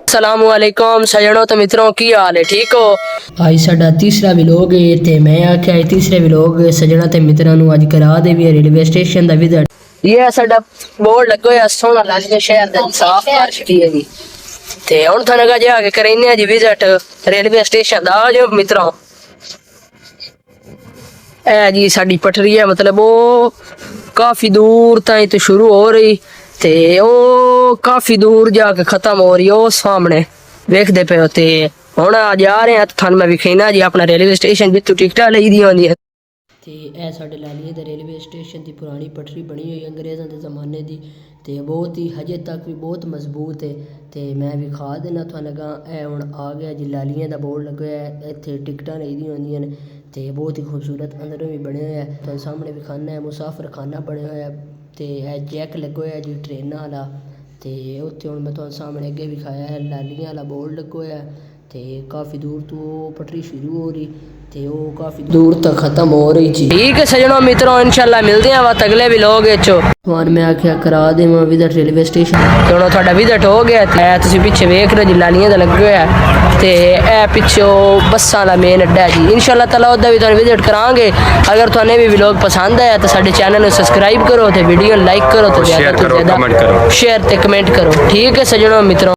अस्सलामुअलैकुम सजनों तो मित्रों की हाल है, ठीक हो? आज साडा तीसरा व्लॉग है ते मैं आख्या तीसरे व्लॉग सजना ते मित्रां नु अज करा दे भी रेलवे स्टेशन दा विजिट। ये साडा बोर्ड लगो है सोना लाल शहर दा साफ बारिश की है ते हुन थाने का जाके करने जी विजिट रेलवे स्टेशन दा। आ जाओ मित्रों, ए जी साडी पटरी है, मतलब वो काफी दूर ताई तो शुरू हो रही ते ओ काफी दूर जाके खत्म हो रही। ओ सामने देखते पे होते हुन आ जा रहे हैं थाने मैं विखेना जी अपना रेलवे स्टेशन जितू टिकटा लई दी होंदी है। ते ए साडे लालिए दे रेलवे स्टेशन दी पुरानी पटरी बनी हुई अंग्रेज़ां दे ज़माने दी ते बहुत ही हजे तक भी बहुत मजबूत है। ते मैं विखा देना थाने गा ए हुन आ गया जी लालिए दा बोर्ड लगे है, इत्थे टिकटां लई दी होंदियां ने ते बहुत ही खूबसूरत अंदरों भी बने हुए है। तुहानू सामने विखाना है मुसाफिर खाना बने हुआ है ते ए जैक लगो है जी ट्रेनां वाला ते उत्थे हुन मैं तुहानू सामने अगे विखाया है लालिए वाला बोर्ड लगो है ते काफ़ी दूर तो पटरी शुरू हो रही ते वो काफ़ी दूर तक खत्म हो रही जी। ठीक है सजनों मित्रों, इंशाल्लाह मिलते हैं वक्त अगले व्लॉग विच। तुहानू मैं आख्या करा देवां विजिट रेलवे स्टेशन। चलो थोड़ा विजिट हो गया है, तुसीं पिछे वेख रहे हो लालियां दा लगे होया ते ए पिछो बस्सां दा मेन अड्डा है जी। इंशाल्लाह ताला ओदा भी तुहानू विजिट करांगे। अगर तुहानू भी व्लॉग पसंद आया तो साडे चैनल नू सब्सक्राइब करो ते वीडियो लाइक करो ते ज़्यादा तो ज़्यादा शेयर ते कमेंट करो। ठीक है सजनों मित्रों।